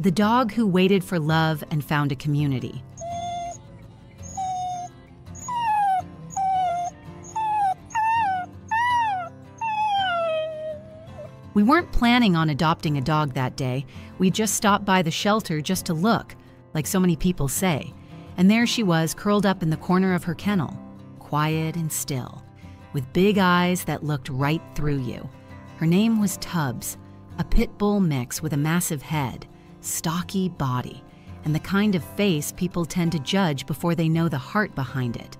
The dog who waited for love and found a community. We weren't planning on adopting a dog that day. We just stopped by the shelter just to look, like so many people say. And there she was, curled up in the corner of her kennel, quiet and still, with big eyes that looked right through you. Her name was Tubbs, a pit bull mix with a massive head, stocky body, and the kind of face people tend to judge before they know the heart behind it.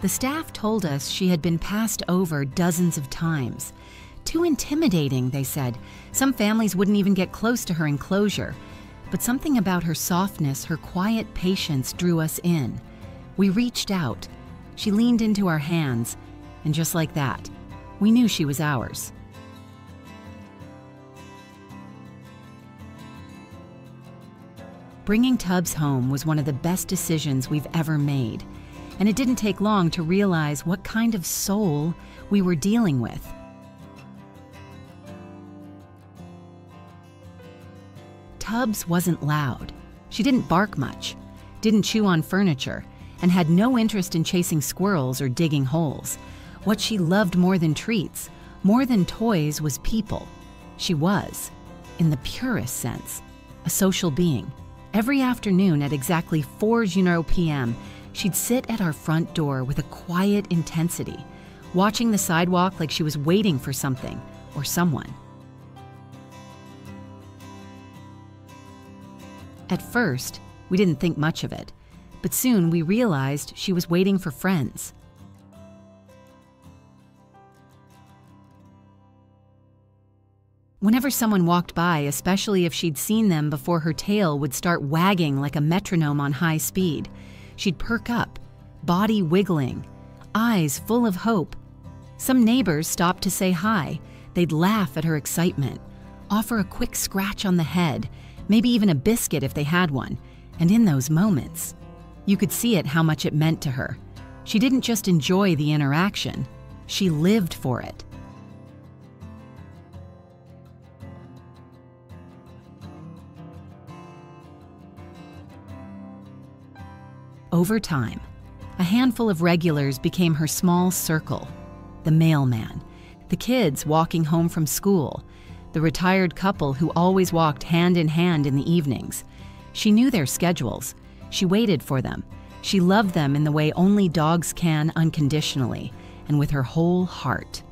The staff told us she had been passed over dozens of times. Too intimidating, they said. Some families wouldn't even get close to her enclosure. But something about her softness, her quiet patience drew us in. We reached out. She leaned into our hands, and just like that, we knew she was ours. Bringing Tubbs home was one of the best decisions we've ever made. And it didn't take long to realize what kind of soul we were dealing with. Tubbs wasn't loud. She didn't bark much, didn't chew on furniture, and had no interest in chasing squirrels or digging holes. What she loved more than treats, more than toys, was people. She was, in the purest sense, a social being. Every afternoon at exactly 4:00 p.m., she'd sit at our front door with a quiet intensity, watching the sidewalk like she was waiting for something or someone. At first, we didn't think much of it, but soon we realized she was waiting for friends. Whenever someone walked by, especially if she'd seen them before her tail would start wagging like a metronome on high speed, she'd perk up, body wiggling, eyes full of hope. Some neighbors stopped to say hi. They'd laugh at her excitement, offer a quick scratch on the head, maybe even a biscuit if they had one. And in those moments, you could see it how much it meant to her. She didn't just enjoy the interaction, she lived for it. Over time, a handful of regulars became her small circle. The mailman, the kids walking home from school, the retired couple who always walked hand in hand in the evenings. She knew their schedules. She waited for them. She loved them in the way only dogs can, unconditionally, and with her whole heart.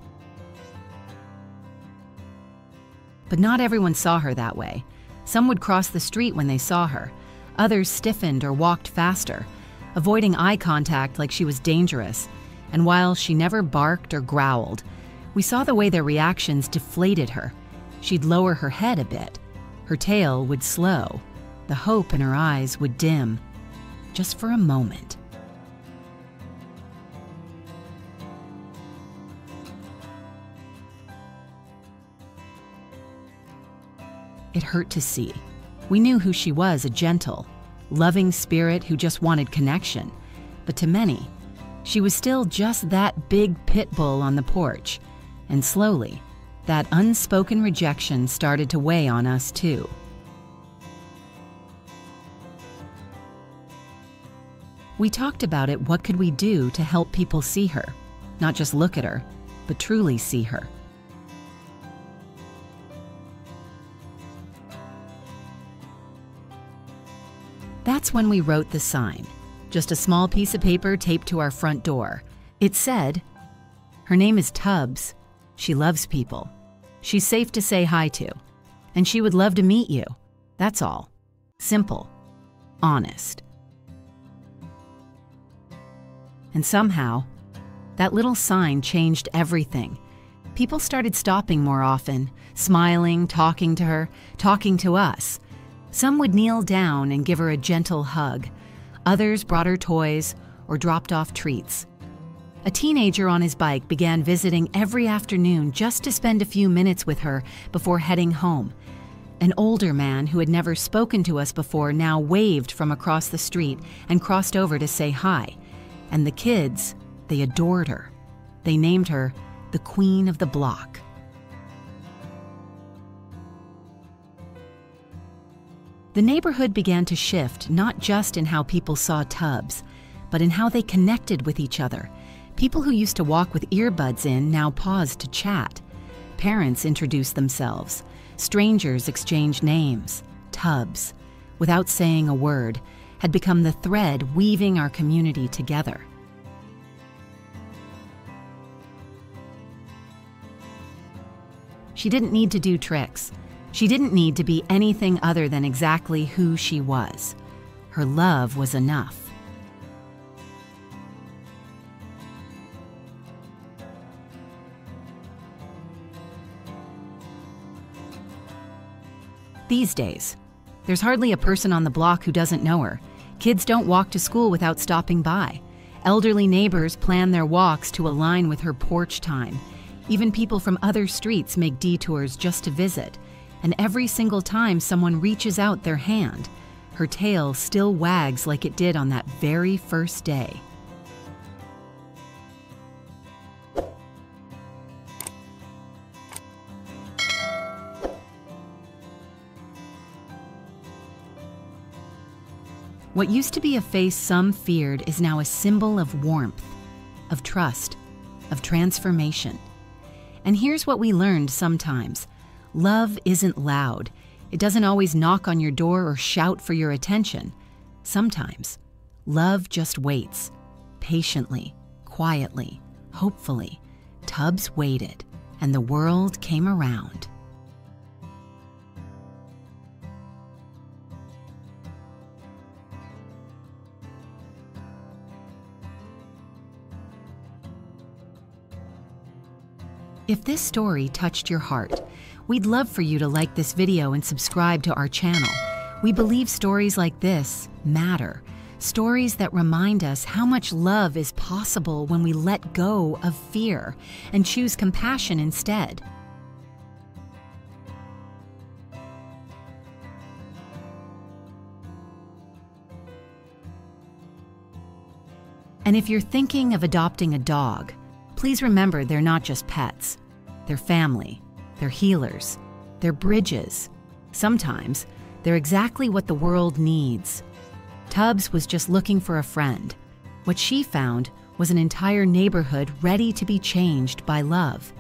But not everyone saw her that way. Some would cross the street when they saw her. Others stiffened or walked faster, avoiding eye contact like she was dangerous. And while she never barked or growled, we saw the way their reactions deflated her. She'd lower her head a bit. Her tail would slow. The hope in her eyes would dim, just for a moment. It hurt to see. We knew who she was, a gentle, loving spirit who just wanted connection. But to many, she was still just that big pit bull on the porch. And slowly, that unspoken rejection started to weigh on us too. We talked about it. What could we do to help people see her? Not just look at her, but truly see her. That's when we wrote the sign, just a small piece of paper taped to our front door. It said, "Her name is Tubbs. She loves people. She's safe to say hi to. And she would love to meet you. That's all. Simple. Honest." And somehow, that little sign changed everything. People started stopping more often, smiling, talking to her, talking to us. Some would kneel down and give her a gentle hug. Others brought her toys or dropped off treats. A teenager on his bike began visiting every afternoon just to spend a few minutes with her before heading home. An older man who had never spoken to us before now waved from across the street and crossed over to say hi. And the kids, they adored her. They named her the Queen of the Block. The neighborhood began to shift, not just in how people saw Tubbs, but in how they connected with each other. People who used to walk with earbuds in now paused to chat. Parents introduced themselves. Strangers exchanged names. Tubbs, without saying a word, had become the thread weaving our community together. She didn't need to do tricks. She didn't need to be anything other than exactly who she was. Her love was enough. These days, there's hardly a person on the block who doesn't know her. Kids don't walk to school without stopping by. Elderly neighbors plan their walks to align with her porch time. Even people from other streets make detours just to visit. And every single time someone reaches out their hand, her tail still wags like it did on that very first day. What used to be a face some feared is now a symbol of warmth, of trust, of transformation. And here's what we learned sometimes. Love isn't loud. It doesn't always knock on your door or shout for your attention. Sometimes, love just waits, patiently, quietly, hopefully. Tubbs waited, and the world came around. If this story touched your heart, we'd love for you to like this video and subscribe to our channel. We believe stories like this matter. Stories that remind us how much love is possible when we let go of fear and choose compassion instead. And if you're thinking of adopting a dog, please remember they're not just pets. They're family. They're healers. They're bridges. Sometimes, they're exactly what the world needs. Tubbs was just looking for a friend. What she found was an entire neighborhood ready to be changed by love.